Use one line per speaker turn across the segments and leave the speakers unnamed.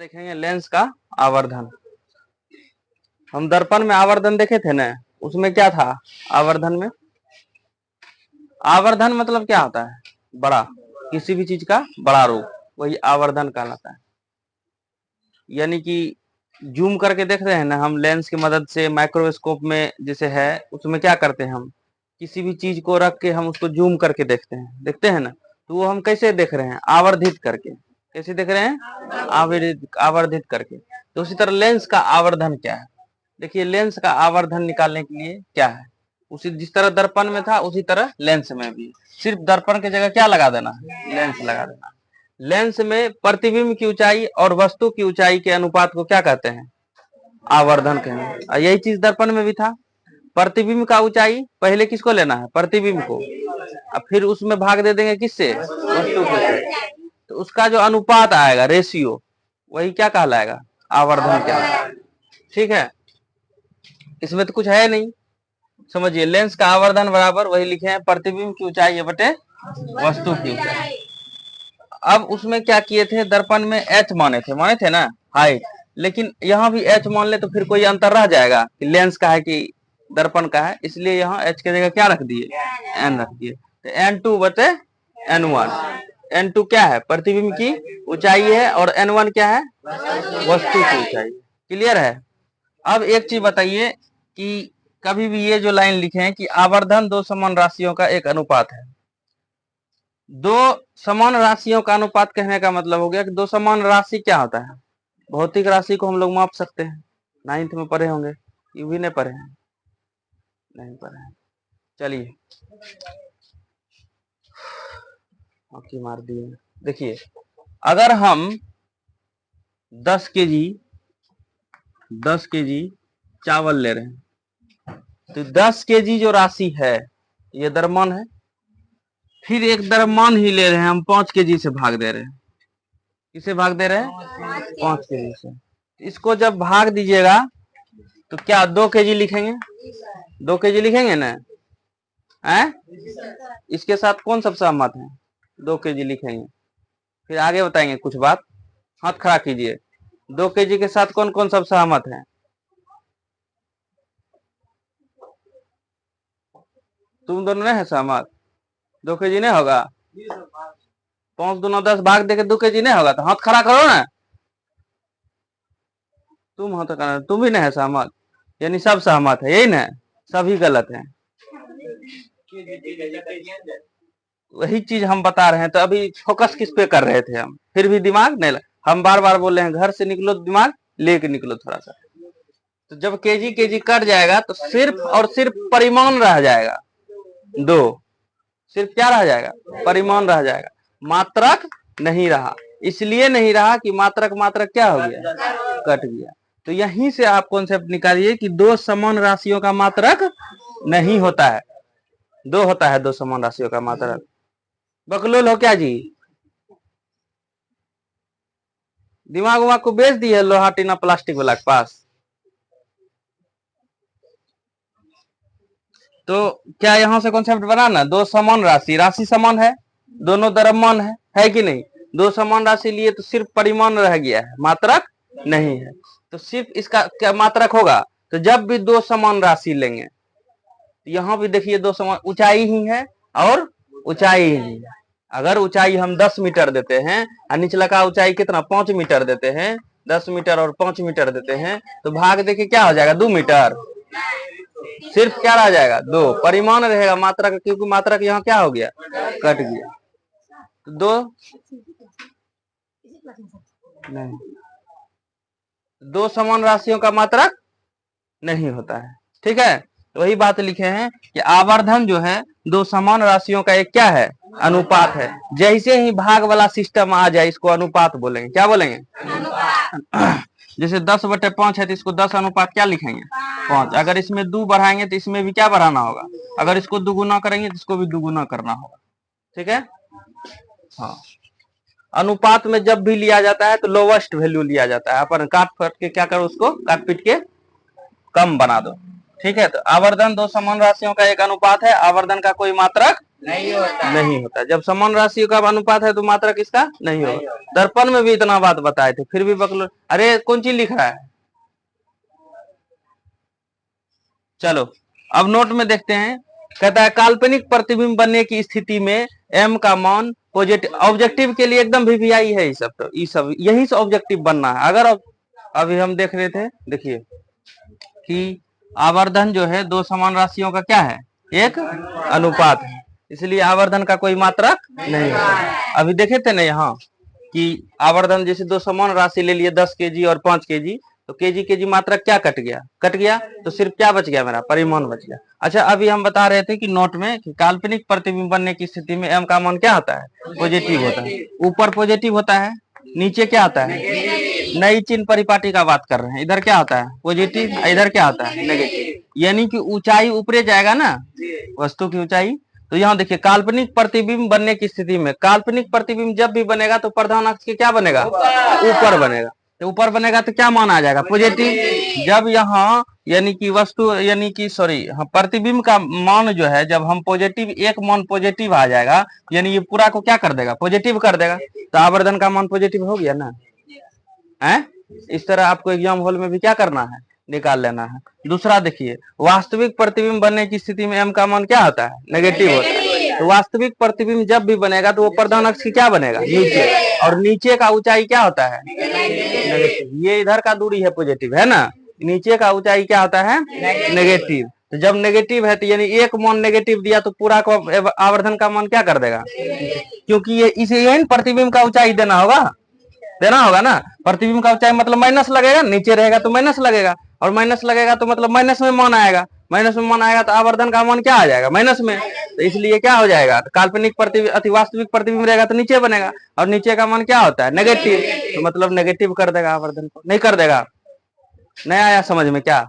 देखेंगे लेंस का आवर्धन। हम दर्पण में आवर्धन देखे थे ना, उसमें क्या था आवर्धन में? आवर्धन मतलब क्या होता है? बड़ा, किसी भी चीज का बड़ा रूप, वही आवर्धन कहलाता है। यानी कि जूम करके देख रहे हैं ना हम लेंस की मदद से, माइक्रोस्कोप में जैसे है उसमें क्या करते हैं हम, किसी भी चीज को रख के हम उसको जूम करके देखते हैं ना, तो वो हम कैसे देख रहे हैं? आवर्धित करके। कैसे देख रहे हैं? आवर्धित करके। तो उसी तरह लेंस का आवर्धन क्या है? देखिए लेंस का आवर्धन निकालने के लिए क्या है, उसी जिस तरह दर्पण में था उसी तरह लेंस में भी, सिर्फ दर्पण की जगह क्या लगा देना है? लेंस लगा देना है। लेंस में प्रतिबिंब की ऊंचाई और वस्तु की ऊंचाई के अनुपात को क्या कहते हैं? आवर्धन कहते हैं। यही चीज दर्पण में भी था। प्रतिबिंब का ऊंचाई पहले किसको लेना है? प्रतिबिंब को। अब फिर उसमें भाग दे देंगे किससे? वस्तु को। तो उसका जो अनुपात आएगा, रेशियो, वही क्या कहलाएगा? आवर्धन कहलाएगा। ठीक है, इसमें तो कुछ है नहीं। समझिए, लेंस का आवर्धन बराबर वही लिखे हैं प्रतिबिंब की ऊंचाई बटे वस्तु की ऊंचाई। अब उसमें क्या किए थे, दर्पण में एच माने थे ना, हाइट। लेकिन यहाँ भी एच मान ले तो फिर कोई अंतर रह जाएगा कि लेंस का है कि दर्पण का है, इसलिए यहाँ एच की जगह क्या रख दिए? एन रख दिए। तो n2 बटे n1। n2 क्या है? प्रतिबिंब की ऊंचाई है, और n1 क्या है? वस्तु की ऊंचाई। क्लियर है? अब एक चीज बताइए कि कभी भी ये जो लाइन लिखे हैं कि आवर्धन दो समान राशियों का एक अनुपात है। दो समान राशियों का अनुपात कहने का मतलब हो गया कि दो समान राशि क्या होता है? भौतिक राशि को हम लोग माप सकते हैं, 9th में पढ़े होंगे, ये भी नहीं पढ़े हैं? नहीं पढ़े हैं। चलिए आंखें मार दिए। देखिए, अगर हम 10 केजी चावल ले रहे हैं, तो 10 केजी जो राशि है ये द्रव्यमान है। फिर एक द्रव्यमान ही ले रहे हैं हम, 5 केजी से भाग दे रहे हैं। किसे भाग दे रहे हैं? 5 केजी से। इसको जब भाग दीजिएगा तो क्या 2 केजी लिखेंगे? 2 केजी लिखेंगे ना? इसके साथ कौन सब सहमत है? 2 केजी लिखेंगे। फिर आगे बताएंगे कुछ बात। हाथ खड़ा कीजिए। 2 केजी के साथ कौन कौन सब सहमत है? तुम दोनों नहीं है सहमत? 2 केजी नहीं होगा? 5 दूना 10 भाग देके 2 केजी नहीं होगा, तो हाथ खड़ा करो ना। तुम हाथ खड़ा, तुम भी नहीं है सहमत, यानी सब सहमत है, यही ना? सभी गलत है। वही चीज हम बता रहे हैं। तो अभी फोकस किस पे कर रहे थे हम? फिर भी दिमाग नहीं हम बार बार बोल रहे हैं घर से निकलो दिमाग लेके निकलो थोड़ा सा। तो जब केजी केजी कट जाएगा तो सिर्फ और सिर्फ परिमाण रह जाएगा। 2 सिर्फ क्या रह जाएगा? परिमाण रह जाएगा, मात्रक नहीं रहा। इसलिए नहीं रहा कि मात्रक मात्रक क्या हो गया? कट गया। तो यहीं से आप कॉन्सेप्ट निकालिए कि दो समान राशियों का मात्रक नहीं होता है, दो होता है दो समान राशियों का मात्रक। बकलोल हो क्या जी? दिमाग उमाग को बेच दिए लोहा टीना प्लास्टिक वाला के पास। तो क्या यहां से कॉन्सेप्ट बनाना, दो समान राशि समान है, दोनों द्रव्यमान है कि नहीं? दो समान राशि लिए तो सिर्फ परिमाण रह गया है, मात्रक नहीं है। तो सिर्फ इसका क्या मात्रक होगा? तो जब भी दो समान राशि लेंगे, तो यहाँ भी देखिए दो समान ऊंचाई ही है और ऊंचाई ही है। अगर ऊंचाई हम 10 मीटर देते हैं और निचला का ऊंचाई कितना 5 मीटर देते हैं, 10 मीटर और 5 मीटर देते हैं, तो भाग देखिए क्या हो जाएगा? 2 मीटर। सिर्फ क्या रह जाएगा? 2 परिमाण रहेगा, मात्रक, क्योंकि मात्रक यहाँ क्या हो गया? कट गया। तो 2 नहीं, 2 समान राशियों का मात्रक नहीं होता है। ठीक है, तो वही बात लिखे हैं कि आवर्धन जो है दो समान राशियों का एक क्या है? अनुपात है। जैसे ही भाग वाला सिस्टम आ जाए इसको अनुपात बोलेंगे। क्या बोलेंगे? जैसे 10/5 है तो इसको 10 अनुपात क्या लिखेंगे? 5। अगर इसमें 2 बढ़ाएंगे तो इसमें भी क्या बढ़ाना होगा? अगर इसको दुगुना करेंगे तो इसको भी दुगुना करना होगा। ठीक है, हाँ। अनुपात में जब भी लिया जाता है तो लोवेस्ट वैल्यू लिया जाता है। अपन काट फट के क्या करो, उसको काट पीट के कम बना दो। ठीक है, तो आवर्धन दो समान राशियों का एक अनुपात है, आवर्धन का कोई मात्रक नहीं होता। जब समान राशियों का अनुपात है तो मात्रक इसका नहीं होगा। दर्पण में भी इतना बात बताए थे, फिर भी बकलो। अरे कौन चीज लिख रहा है? चलो अब नोट में देखते हैं। कहता है काल्पनिक प्रतिबिंब बनने की स्थिति में m का मान पॉजिटिव, ऑब्जेक्टिव के लिए एकदम वीवीआई है ये सब। तो ये सब यही से ऑब्जेक्टिव बनना है। अगर अभी हम देख रहे थे, देखिए कि आवर्धन जो है दो समान राशियों का क्या है, एक अनुपात है, इसलिए आवर्धन का कोई मात्रक नहीं होता। अभी देखे थे ना यहाँ कि आवर्धन जैसे दो समान राशि ले लिए 10 केजी और 5 केजी, तो केजी केजी मात्रक क्या कट गया, तो सिर्फ क्या बच गया, मेरा परिमाण बच गया। अच्छा अभी हम बता रहे थे कि नोट में कि काल्पनिक प्रतिबिंब बनने की स्थिति में m का मान क्या होता है, पॉजिटिव होता है। ऊपर पॉजिटिव होता है, नीचे क्या आता है, नई चिन्ह परिपाटी का बात कर रहे हैं। इधर क्या होता है पॉजिटिव, इधर क्या होता है नेगेटिव। यानी कि ऊंचाई ऊपरे जाएगा ना, वस्तु की ऊंचाई। तो यहाँ देखिए काल्पनिक प्रतिबिंब बनने की स्थिति में, काल्पनिक प्रतिबिंब जब भी बनेगा तो प्रधान अक्ष के क्या बनेगा, ऊपर बनेगा। तो ऊपर बनेगा तो क्या मान आ जाएगा, पॉजिटिव। जब यहाँ यानी कि वस्तु यानी कि सॉरी प्रतिबिंब का मान जो है, जब हम पॉजिटिव एक मान पॉजिटिव आ जाएगा, यानी ये पूरा को क्या कर देगा, पॉजिटिव कर देगा। तो आवर्धन का मान पॉजिटिव हो गया ना है। इस तरह आपको एग्जाम हॉल में भी क्या करना है, निकाल लेना है। दूसरा देखिए वास्तविक प्रतिबिंब बनने की स्थिति में m का मान क्या होता है, नेगेटिव होता है। तो वास्तविक प्रतिबिंब जब भी बनेगा तो वो प्रधान अक्ष की क्या बनेगा, नीचे, और नीचे का ऊंचाई क्या होता है, नेगेटिव। ये इधर का दूरी है पॉजिटिव है ना, नीचे का ऊंचाई क्या होता है, नेगेटिव। तो जब नेगेटिव है तो यानी एक मान नेगेटिव दिया तो पूरा को आवर्धन का मान क्या कर देगा, क्योंकि ये इसे यही प्रतिबिंब का ऊंचाई देना होगा ना। प्रतिबिंब का ऊंचाई मतलब माइनस लगेगा, नीचे रहेगा तो माइनस लगेगा, और माइनस लगेगा तो मतलब माइनस में मान आएगा, माइनस में मान आएगा तो आवर्धन का मान क्या आ जाएगा, माइनस में। तो इसलिए क्या हो जाएगा, काल्पनिक प्रतिबिंब अति वास्तविक प्रतिबिंब रहेगा तो नीचे बनेगा, और नीचे का मान क्या होता है, नेगेटिव। तो मतलब नेगेटिव कर देगा आवर्धन को, नहीं कर देगा। नहीं आया समझ में, क्या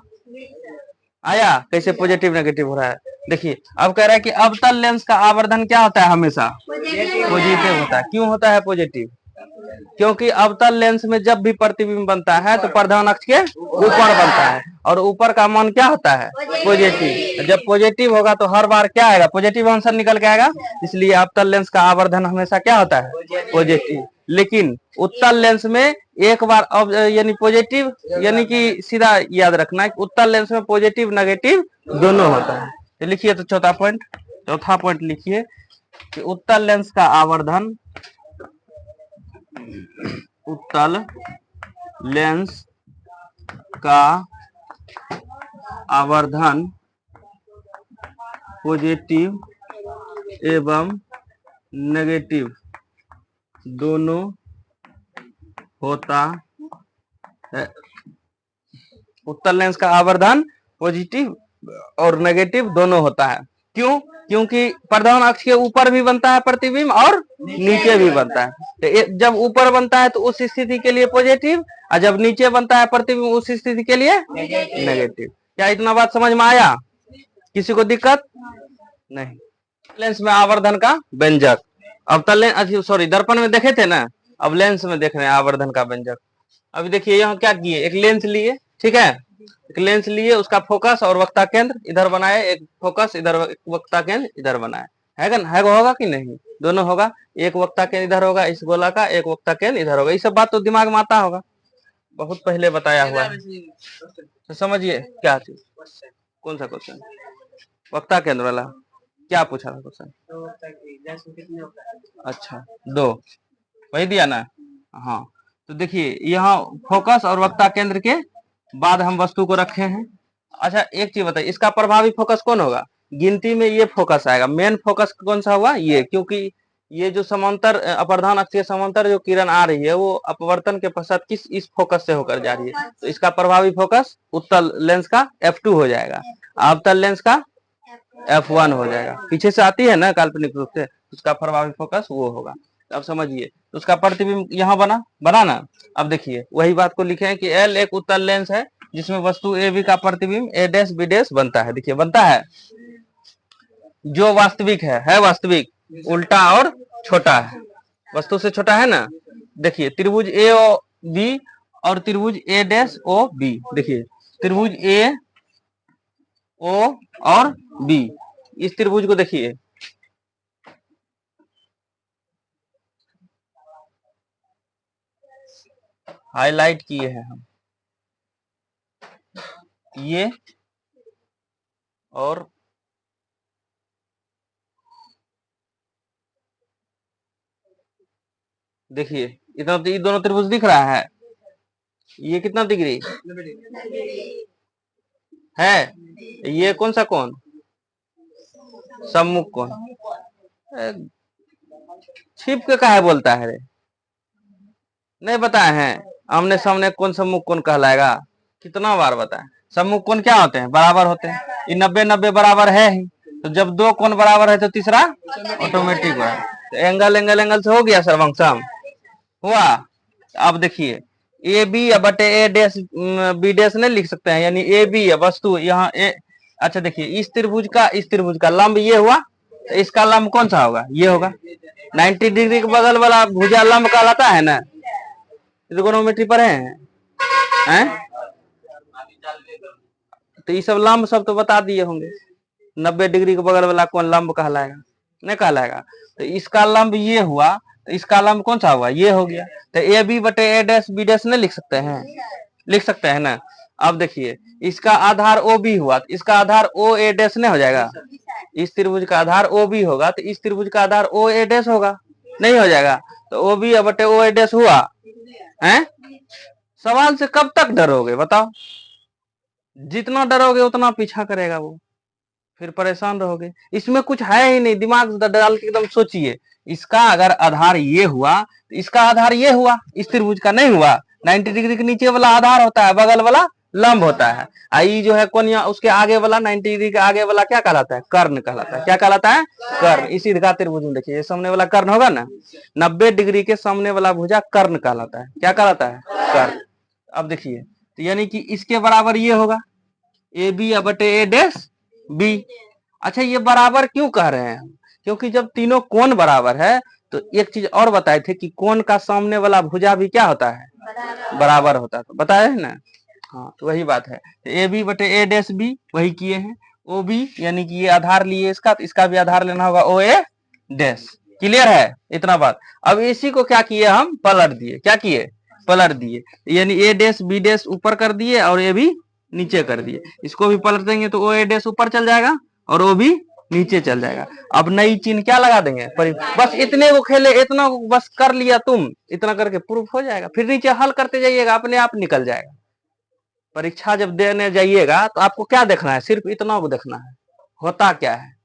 आया, कैसे पॉजिटिव नेगेटिव हो रहा है। देखिए अब कह रहा है कि अवतल लेंस का आवर्धन क्या होता है, हमेशा पॉजिटिव होता है। क्यों होता है पॉजिटिव, क्योंकि अवतल लेंस में जब भी प्रतिबिंब बनता है तो प्रधान अक्ष के ऊपर बनता है, और ऊपर का मान क्या होता है, पॉजिटिव। जब पॉजिटिव होगा तो हर बार क्या आएगा, पॉजिटिव आंसर निकल के आएगा। इसलिए अवतल लेंस का आवर्धन हमेशा क्या होता है, पॉजिटिव। लेकिन उत्तल लेंस में एक बार अब यानी पॉजिटिव, यानी कि सीधा याद रखना है उत्तल लेंस में पॉजिटिव नेगेटिव दोनों होता है। तो लिखिए, तो चौथा पॉइंट लिखिए कि उत्तल लेंस का आवर्धन, उत्तल लेंस का आवर्धन पॉजिटिव एवं नेगेटिव दोनों होता है। उत्तल लेंस का आवर्धन पॉजिटिव और नेगेटिव दोनों होता है। क्यों, क्योंकि प्रधान अक्ष के ऊपर भी बनता है प्रतिबिंब और नीचे भी बनता है। तो जब ऊपर बनता है तो उस स्थिति के लिए पॉजिटिव, और जब नीचे बनता है प्रतिबिंब उस स्थिति के लिए नेगेटिव। क्या इतना बात समझ में आया, किसी को दिक्कत नहीं। लेंस में आवर्धन का व्यंजक, अब सॉरी दर्पण में देखे थे ना, अब लेंस में देख रहे हैं आवर्धन का व्यंजक। अभी देखिए यहाँ क्या किए, एक लेंस लिए, ठीक है, एक लेंस लिए, उसका फोकस और वक्ता केंद्र इधर बनाए, एक फोकस इधर, वक्ता केंद्र इधर बनाए, है होगा कि नहीं, दोनों होगा। एक वक्ता केंद्र इधर होगा इस गोला का, एक वक्ता केंद्र इधर होगा। ये सब बात तो दिमाग में आता होगा, बहुत पहले बताया हुआ है। तो समझिए क्या चीज, कौन सा क्वेश्चन, वक्ता केंद्र वाला क्या पूछा था क्वेश्चन, अच्छा 2 वही दिया ना। हाँ तो देखिए यहाँ फोकस और वक्ता केंद्र के बाद हम वस्तु को रखे हैं। अच्छा एक चीज बताइए, इसका प्रभावी फोकस कौन होगा, गिनती में ये फोकस आएगा। मेन फोकस कौन सा हुआ, ये, क्योंकि ये जो समांतर अप्रधान अक्ष के समांतर जो किरण आ रही है वो अपवर्तन के पश्चात किस इस फोकस से होकर जा रही है, तो इसका प्रभावी फोकस उत्तल लेंस का F2 हो जाएगा, अवतल लेंस का F1 हो जाएगा। पीछे से आती है ना काल्पनिक रूप से, उसका प्रभावी फोकस वो होगा। अब समझिए, तो उसका प्रतिबिंब यहाँ बना ना। अब देखिए वही बात को लिखे हैं कि L एक उत्तल लेंस है जिसमें वस्तु ए बी का प्रतिबिंब A डैश B डैश बनता है। देखिए बनता है, जो वास्तविक है वास्तविक, उल्टा और छोटा है, वस्तु से छोटा है ना। देखिए त्रिभुज ए ओ बी और त्रिभुज ए डैश ओ बी, देखिए त्रिभुज ए ओ और बी, इस त्रिभुज को देखिए, हाईलाइट किए हैं हम ये, और देखिए इतना ये दोनों त्रिभुज दिख रहा है। ये कितना डिग्री है? ये कौन सा कोण? सम्मुख कोण। छिप के काहे बोलता है रे? नहीं बताए हैं आमने सामने कौन सम्मुख कोण कहलाएगा? कितना बार बताए? सम्मुख कोण क्या होते हैं? बराबर होते हैं। ये 90-90 बराबर है ही, तो जब दो कोण बराबर है तो तीसरा ऑटोमेटिक हुआ। तो एंगल एंगल एंगल से हो गया सर्वंगसम हुआ। अब देखिए ए बी बटे ए डैश बी डैश नहीं लिख सकते हैं, यानी ए बी वस्तु यहाँ ए। अच्छा देखिए इस त्रिभुज का लंब ये हुआ, तो इसका लंब कौन सा होगा? ये होगा। 90 डिग्री के बगल वाला भुजा लंब कहलाता है ना। त्रिकोणोमेट्री पढ़े हैं? तो ये सब लंब सब तो बता दिए होंगे। 90 डिग्री के बगल वाला कौन लंब कहलाएगा? नहीं कहलाएगा। तो इसका लंब ये हुआ, तो इसका लंब कौन सा हुआ? ये हो गया। तो ए बी बटे ए डैश बी डैश नहीं लिख सकते हैं? लिख सकते हैं ना। अब देखिए इसका आधार ओ बी हुआ, तो इसका आधार ओ ए डैश नहीं हो जाएगा? इस त्रिभुज का आधार ओ बी होगा, तो इस त्रिभुज का आधार ओ ए डैश होगा, नहीं हो जाएगा? तो ओ बी बटे ओ ए डैश हुआ है। सवाल से कब तक डरोगे बताओ? जितना डरोगे उतना पीछा करेगा वो, फिर परेशान रहोगे। इसमें कुछ है ही नहीं, दिमाग डाल के एकदम सोचिए। इसका अगर आधार ये हुआ तो इसका आधार ये हुआ, इस त्रिभुज का नहीं हुआ। 90 डिग्री के नीचे वाला आधार होता है, बगल वाला लंब होता है। आई जो है कोनिया उसके आगे वाला 90 डिग्री के आगे वाला क्या कहलाता है? कर्ण कहलाता है। क्या कहलाता है? कर्ण। इसी का त्रिभुज में देखिए सामने वाला कर्ण होगा ना, 90 डिग्री के सामने वाला भुजा कर्ण कहलाता है। क्या कहलाता है? कर्ण। अब देखिए तो यानी कि इसके बराबर ये होगा ए बी बटे ए डैश बी। अच्छा ये बराबर क्यों कह रहे हैं? क्योंकि जब तीनों कोण बराबर है तो एक चीज और बताए थे कि कोण का सामने वाला भुजा भी क्या होता है? बराबर होता है। तो बताए है ना। हाँ तो वही बात है। तो ए बी बटे ए डैश बी वही किए हैं। ओ बी यानी कि ये आधार लिए इसका, तो इसका भी आधार लेना होगा ओ ए डैश। क्लियर है इतना बात? अब इसी को क्या किए हम? पलट दिए। क्या किए? पलट दिए। यानी ए डैश बी डैश ऊपर कर दिए और ए भी नीचे कर दिए। इसको भी पलट देंगे तो ओ ए डैश ऊपर चल जाएगा और ओ भी नीचे चल जाएगा। अब नई चिन्ह क्या लगा देंगे? बस इतने को खेले, इतना को बस कर लिया तुम, इतना करके प्रूफ हो जाएगा। फिर नीचे हल करते जाइएगा, अपने आप निकल जाएगा। परीक्षा जब देने जाइएगा तो आपको क्या देखना है? सिर्फ इतना को देखना है होता क्या है।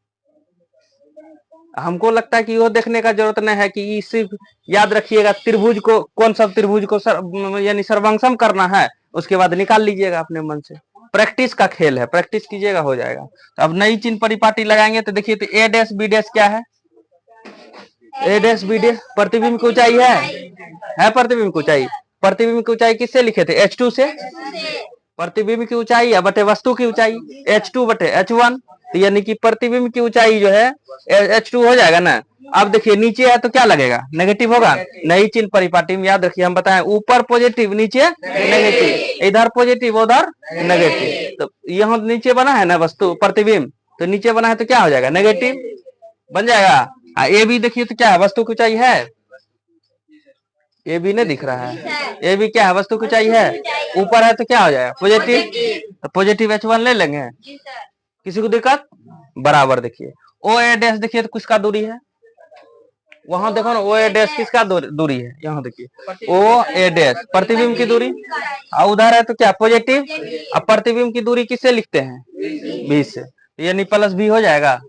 हमको लगता है कि वो देखने का जरूरत नहीं है कि सिर्फ याद रखिएगा त्रिभुज को, कौन सा त्रिभुज को यानी सर्वंगसम करना है, उसके बाद निकाल लीजिएगा अपने मन से। प्रैक्टिस का खेल है, प्रैक्टिस कीजिएगा हो जाएगा। तो अब नई चिन्ह परिपाटी लगाएंगे तो देखिए तो ए डैश बी डैश क्या है? ए डैश बी डैश प्रतिबिंब की ऊंचाई है प्रतिबिंब की ऊंचाई। प्रतिबिंब की ऊंचाई किससे लिखे थे? H2 से। प्रतिबिंब की ऊंचाई या बटे वस्तु की ऊंचाई H2 बटे H1। तो यानी कि प्रतिबिंब की ऊंचाई जो है H2 हो जाएगा ना। अब देखिए नीचे है तो क्या लगेगा? नेगेटिव होगा। नई चिन्ह परिपाटी में याद रखिए हम बताएं, ऊपर पॉजिटिव नीचे नेगेटिव, इधर पॉजिटिव उधर नेगेटिव। तो यहाँ नीचे बना है ना वस्तु प्रतिबिंब, तो नीचे बना है तो क्या हो जाएगा? नेगेटिव बन जाएगा। ए बी देखिए तो क्या है? वस्तु की ऊंचाई है। ए बी नहीं दिख रहा है? ए बी क्या है? वस्तु की ऊंचाई है। ऊपर है तो क्या हो जाएगा? पॉजिटिव। तो पॉजिटिव H1 ले लेंगे, किसी को दिक्कत? बराबर देखिए ओ ए डैश देखिए तो किसका दूरी है? वहां देखो ना, ओ ए डैश किसका दूरी है? यहाँ देखिए ओ ए डैश प्रतिबिंब की दूरी, और उधर है तो क्या? पॉजिटिव। अब प्रतिबिंब की दूरी किससे लिखते हैं? बी से, यानी प्लस बी हो जाएगा।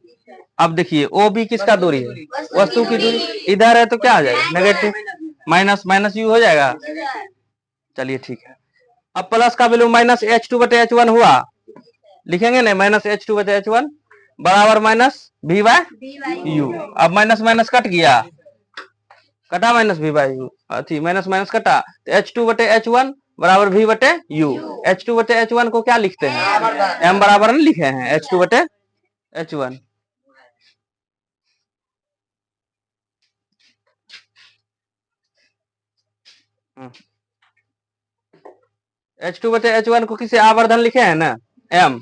अब देखिए ओ बी किसका दूरी है? वस्तु की दूरी। इधर है तो क्या हो जाएगा? नेगेटिव, माइनस माइनस यू हो जाएगा। चलिए ठीक है। अब प्लस का वैल्यू माइनस H2 बटे H1 हुआ, लिखेंगे ना माइनस H2 बटे H1 बराबर माइनस V बाय यू। अब माइनस माइनस कट गया, कटा माइनस V बाय यू, अच्छी माइनस माइनस कटा, तो H2 बटे H1 बराबर V बटे यू। H2 बटे H1 को क्या लिखते हैं? M बराबर नहीं लिखे हैं, H2 बटे H1। H2 बटे H1 को किसी आवर्धन लिखे हैं ना M,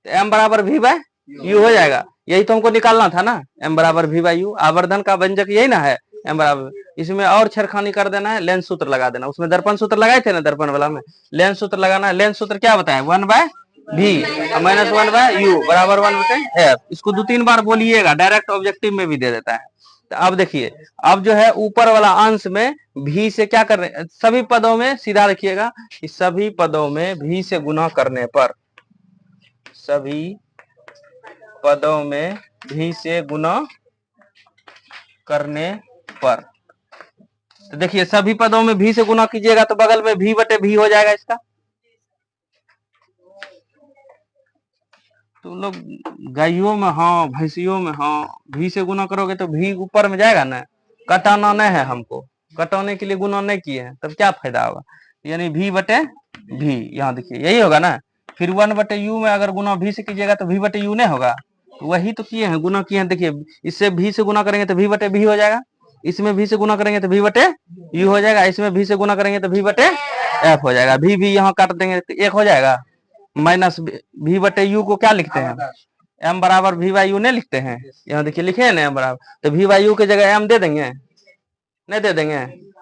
तो M बराबर V बाय यू हो जाएगा। यही तो हमको निकालना था ना, M बराबर V बाय यू। आवर्धन का व्यंजक यही ना है, m बराबर, इसमें और छेड़खानी कर देना है, लेंस सूत्र लगा देना। उसमें दर्पण सूत्र लगाए थे ना, दर्पण वाला में लेंस सूत्र लगाना है। लेंस सूत्र क्या बताया, 1/v माइनस 1/u बराबर 1/f। इसको 2-3 बार बोलिएगा, डायरेक्ट ऑब्जेक्टिव में भी दे देता है। तो अब देखिए, अब जो है ऊपर वाला अंश में भी से क्या कर रहे हैं, सभी पदों में सीधा रखिएगा, इस सभी पदों में भी से गुना करने पर, सभी पदों में भी से गुना करने पर, तो देखिए सभी पदों में भी से गुना कीजिएगा तो बगल में भी बटे भी हो जाएगा इसका। तो लोग गायों में हाँ, भैंसियों में हाँ, भी से गुना करोगे तो भी ऊपर में जाएगा ना। कटाना नहीं है हमको, कटाने के लिए गुना नहीं किए हैं, तब क्या फायदा होगा। यानी भी बटे भी, यहाँ देखिए यही होगा ना। फिर 1/u में अगर गुना भी से कीजिएगा तो भी बटे यू नहीं होगा, तो वही तो किए हैं, गुना किए हैं। देखिए इससे भी से गुना करेंगे तो भी बटे भी हो जाएगा, इसमें भी से गुना करेंगे तो भी बटे यू हो जाएगा, इसमें भी से गुना करेंगे तो भी बटे एफ हो जाएगा। भी यहाँ काट देंगे तो एक हो जाएगा, माइनस भी बटे यू को क्या लिखते हैं, एम बराबर भी बाई यू नहीं लिखते हैं। यहाँ देखिए लिखे हैं ना एम बराबर, तो भी बाई यू की जगह एम दे देंगे, नहीं दे देंगे,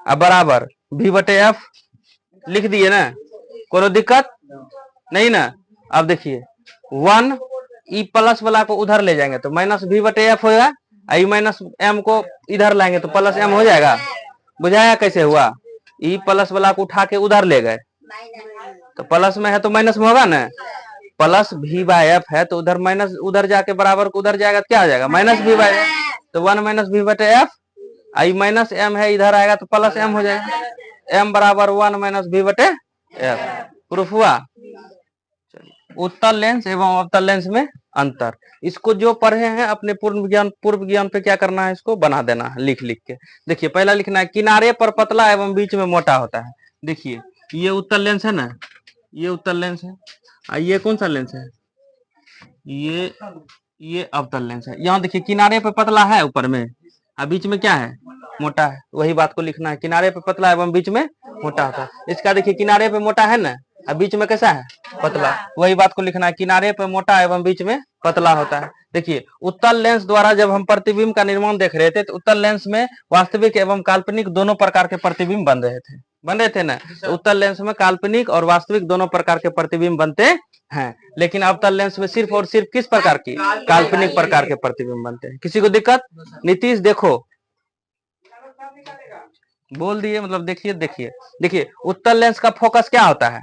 अब बराबर भी बटे एफ लिख दिए ना, कोई दिक्कत नहीं ना। अब देखिए 1 ई प्लस वाला को उधर ले जाएंगे तो माइनस भी बटे एफ होगा, आई माइनस एम को इधर लाएंगे तो प्लस एम हो जाएगा। बुझाया कैसे हुआ, ई प्लस वाला को उठा के उधर ले गए तो प्लस में है तो माइनस में होगा ना, प्लस भी बाय एफ है तो उधर माइनस, उधर जाके बराबर को उधर जाएगा तो क्या हो जाएगा, माइनस भी बाय, तो 1 माइनस भी बटे एफ, आई माइनस एम है इधर आएगा तो प्लस एम हो जाएगा, एम बराबर 1 माइनस भी बटे एफ। प्रूफ हुआ। उत्तल लेंस एवं अवतल लेंस में अंतर, इसको जो पढ़े हैं अपने पूर्व ज्ञान पे क्या करना है, इसको बना देना है लिख के। देखिए पहला लिखना है, किनारे पर पतला एवं बीच में मोटा होता है। देखिए ये उत्तल लेंस है ना, ये उत्तल लेंस है, ये कौन सा लेंस है, ये अवतल लेंस है। यहाँ देखिए किनारे पे पतला है ऊपर में, और बीच में क्या है, मोटा है। वही बात को लिखना है, किनारे पे पतला एवं बीच में मोटा होता है। इसका देखिए किनारे पे मोटा है ना, और बीच में कैसा है, पतला। वही बात को लिखना है, किनारे पे मोटा एवं बीच में पतला होता है। देखिए उत्तल लेंस द्वारा जब हम प्रतिबिंब का निर्माण देख रहे थे तो उत्तल लेंस में वास्तविक एवं काल्पनिक दोनों प्रकार के प्रतिबिंब बन रहे थे ना। तो उत्तल लेंस में काल्पनिक और वास्तविक दोनों प्रकार के प्रतिबिंब बनते हैं, लेकिन अवतल लेंस में सिर्फ और सिर्फ किस प्रकार की, काल्पनिक प्रकार के प्रतिबिंब बनते हैं। किसी को दिक्कत, नीतीश देखो बोल दिए, मतलब देखिए उत्तल लेंस का फोकस क्या होता है,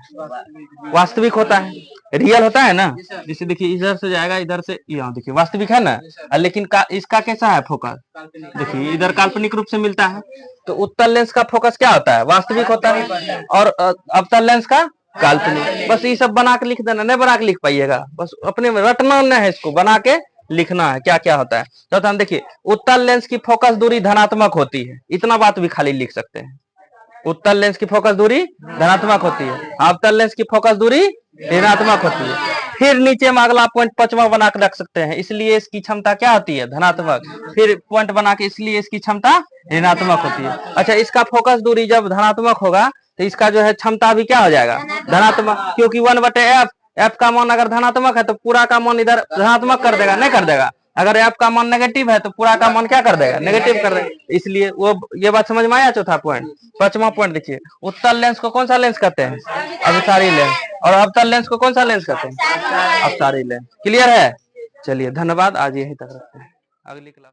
वास्तविक होता है, रियल होता है ना। जैसे देखिए इधर से जाएगा, इधर से यहाँ देखिए वास्तविक है ना, लेकिन इसका कैसा है फोकस, देखिए इधर काल्पनिक रूप से मिलता है। तो उत्तल लेंस का फोकस क्या होता है, वास्तविक होता है, और अवतल लेंस का काल्पनिक। बस ये सब बना के लिख देना, नहीं बना के लिख पाइएगा, बस अपने में रटना नहीं है, इसको बना के लिखना है क्या क्या होता है। चौथा देखिए उत्तल लेंस की फोकस दूरी धनात्मक होती है, इतना बात भी खाली लिख सकते हैं। उत्तल लेंस की फोकस दूरी धनात्मक होती है, अवतल लेंस की फोकस दूरी ऋणात्मक होती है। फिर नीचे में अगला पॉइंट 5वां बना के रख सकते हैं, इसलिए इसकी क्षमता क्या होती है, धनात्मक। फिर पॉइंट बना के, इसलिए इसकी क्षमता ऋणात्मक होती है। अच्छा, इसका फोकस दूरी जब धनात्मक होगा तो इसका जो है क्षमता भी क्या हो जाएगा, धनात्मक, क्योंकि 1/f, एफ का मान अगर धनात्मक है तो पूरा का मान इधर धनात्मक कर देगा, नहीं कर देगा। अगर एफ का मान नेगेटिव है तो पूरा का मान क्या कर देगा, नेगेटिव कर देगा। इसलिए वो ये बात समझ में आया। चौथा पॉइंट, 5वां पॉइंट देखिए, उत्तल लेंस को कौन सा लेंस कहते हैं, अभिसारी लेंस, और अवतल लेंस को कौन सा लेंस कहते हैं, अपसारी लेंस। क्लियर है। चलिए धन्यवाद, आज यहीं तक रखते हैं, अगली क्लास